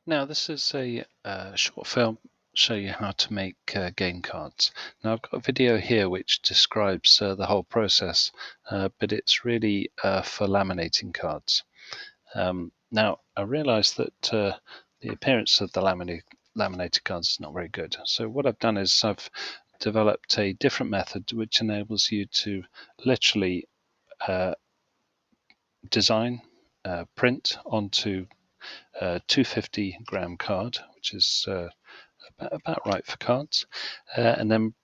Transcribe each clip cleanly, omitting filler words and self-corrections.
Now, this is a short film show you how to make game cards. Now, I've got a video here which describes the whole process, but it's really for laminating cards. Now, I realized that the appearance of the laminated cards is not very good. So what I've done is I've developed a different method which enables you to literally uh, design, print onto a 250-gram card, which is about right for cards, and then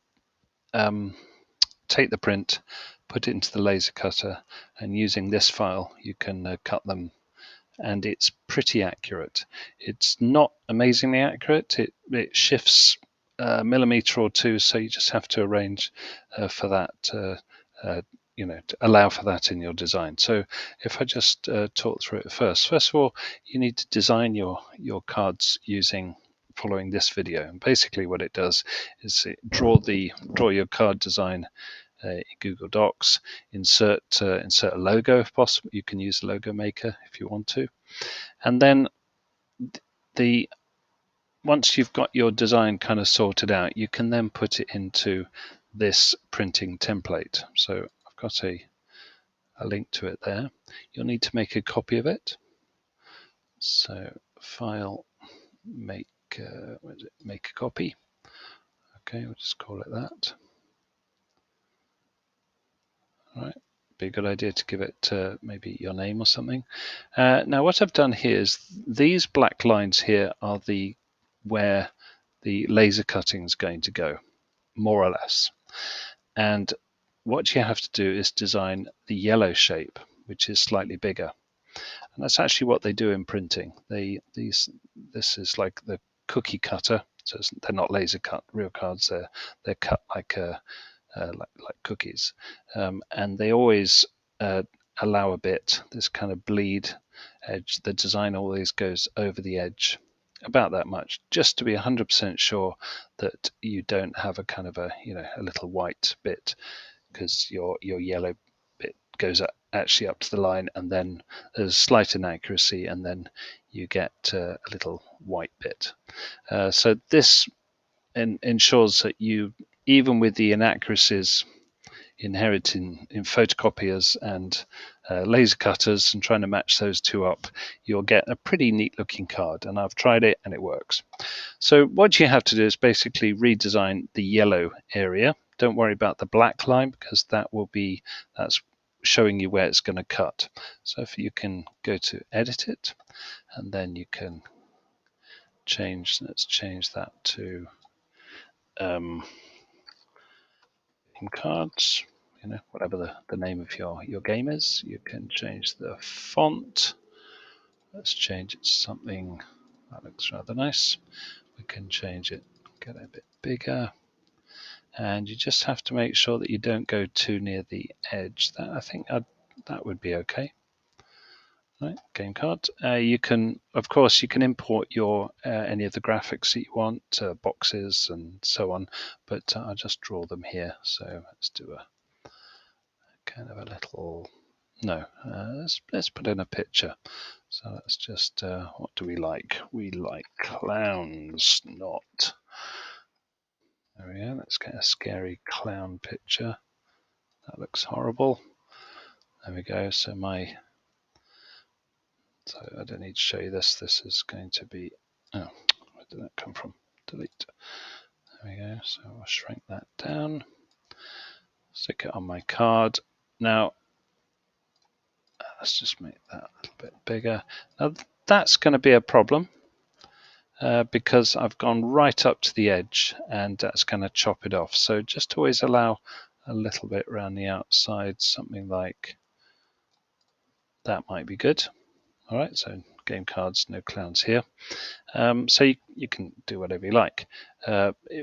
take the print, put it into the laser cutter, and using this file you can cut them, and it's pretty accurate. It's not amazingly accurate. It shifts a millimeter or two, so you just have to arrange for that uh, to allow for that in your design. So if I just talk through it first of all, you need to design your cards following this video. And basically what it does is draw your card design in Google Docs, insert a logo if possible. You can use a logo maker if you want to, and then the once you've got your design kind of sorted out, you can then put it into this printing template. So I've got a link to it there. You'll need to make a copy of it. So file, make make a copy. Okay, we'll just call it that. All right, be a good idea to give it maybe your name or something. Now what I've done here is these black lines here are where the laser cutting is going to go, more or less. And what you have to do is design the yellow shape, which is slightly bigger. And that's actually what they do in printing. This is like the cookie cutter. So they're not laser cut real cards. They're cut like cookies, and they always allow a bit this kind of bleed edge. The design always goes over the edge about that much, just to be 100% sure that you don't have a kind of a little white bit, because your yellow bit goes actually up to the line, and then there's a slight inaccuracy, and then you get a little white bit. So this ensures that you, even with the inaccuracies inherent in photocopiers and laser cutters and trying to match those two up, you'll get a pretty neat looking card. And I've tried it and it works. So what you have to do is basically redesign the yellow area. Don't worry about the black line, because that's showing you where it's going to cut. So if you can go to edit it, and then you can let's change that to cards, whatever the name of your game is. You can change the font. Let's change it to something that looks rather nice. We can change it, get it a bit bigger, and you just have to make sure that you don't go too near the edge. I think that would be okay. Right, game card. Of course, you can import your any of the graphics that you want, boxes and so on, but I'll just draw them here. So let's do a kind of a little. No, let's put in a picture. So let's just what do we like? We like clowns, not. There we go. Let's get a scary clown picture. That looks horrible. There we go. So I don't need to show you this. This is going to be. Oh, where did that come from? Delete. There we go. So I'll shrink that down. Stick it on my card. Now let's just make that a little bit bigger. Now that's going to be a problem because I've gone right up to the edge, and that's going to chop it off. So just always allow a little bit around the outside, something like that might be good. All right, so game cards, no clowns here. So you can do whatever you like.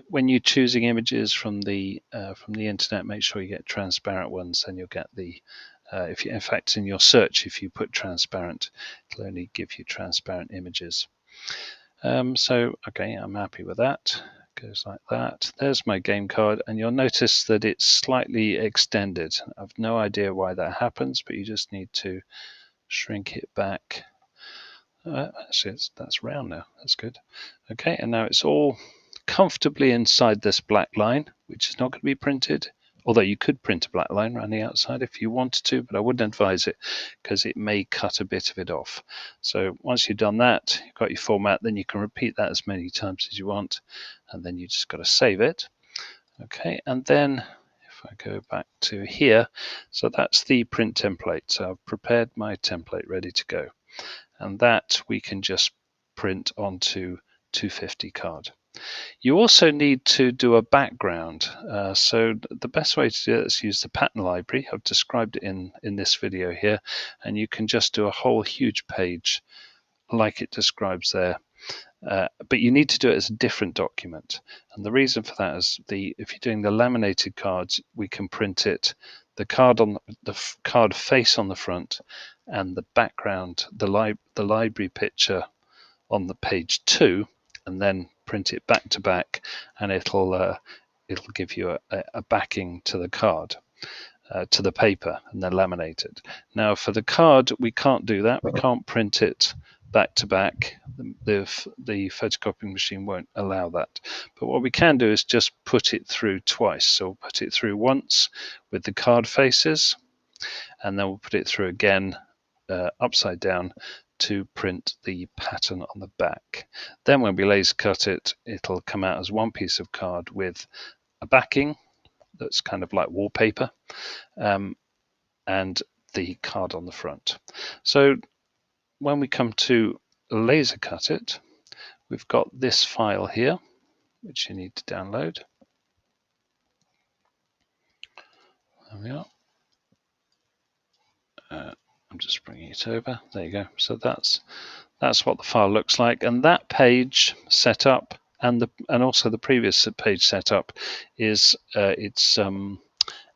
When you're choosing images from the internet, make sure you get transparent ones, and you'll get the in fact, in your search, if you put transparent, it'll only give you transparent images. So, okay, I'm happy with that. Goes like that. There's my game card, and you'll notice that it's slightly extended. I've no idea why that happens, but you just need to shrink it back Actually, that's round now. That's good. Okay, and now it's all comfortably inside this black line, which is not going to be printed. Although you could print a black line around the outside if you wanted to, but I wouldn't advise it because it may cut a bit of it off. So once you've done that, you've got your format, then you can repeat that as many times as you want, and then you just got to save it. Okay, and then if I go back to here, so that's the print template. So I've prepared my template ready to go, and that we can just print onto 250 card. You also need to do a background. So the best way to do it is use the pattern library. I've described it in this video here, and you can just do a whole huge page like it describes there. But you need to do it as a different document. And the reason for that is if you're doing the laminated cards, we can print it, the card on the card face on the front, and the background, the library picture on the page 2, and then print it back to back, and it'll give you a backing to the card, to the paper, and then laminate it. Now for the card, we can't do that. We can't print it back to back. The photocopying machine won't allow that. But what we can do is just put it through twice. So we'll put it through once with the card faces, and then we'll put it through again upside down to print the pattern on the back. Then when we laser cut it, it'll come out as one piece of card with a backing that's kind of like wallpaper, and the card on the front. So when we come to laser cut it, we've got this file here, which you need to download. There we are. I'm just bringing it over. There you go. So that's what the file looks like, and that page setup and also the previous page setup is it's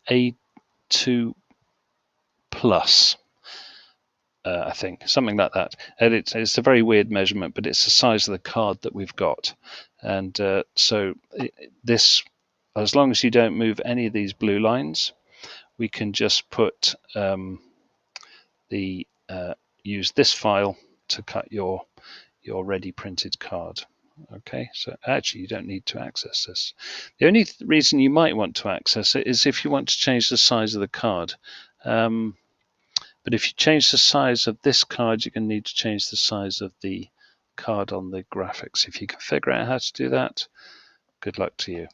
A2 plus. I think something like that, and it's a very weird measurement, but it's the size of the card that we've got, and so this, as long as you don't move any of these blue lines, we can just put use this file to cut your ready printed card. Okay, so actually you don't need to access this. The only reason you might want to access it is if you want to change the size of the card. But if you change the size of this card, you're going to need to change the size of the card on the graphics. If you can figure out how to do that, good luck to you.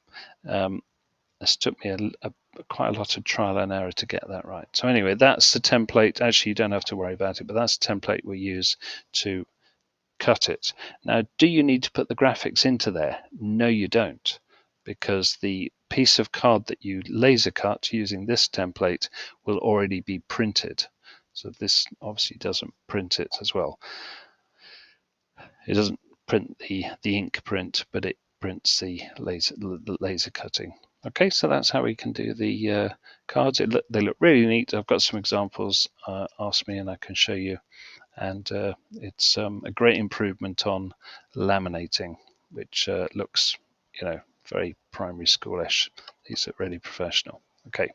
This took me quite a lot of trial and error to get that right. So anyway, that's the template. Actually, you don't have to worry about it, but that's the template we use to cut it. Now, do you need to put the graphics into there? No, you don't, because the piece of card that you laser cut using this template will already be printed. So this obviously doesn't print it as well. It doesn't print the ink print, but it prints the laser cutting. Okay, so that's how we can do the cards. They look really neat. I've got some examples. Ask me and I can show you. And it's a great improvement on laminating, which looks, very primary schoolish. These are really professional. Okay.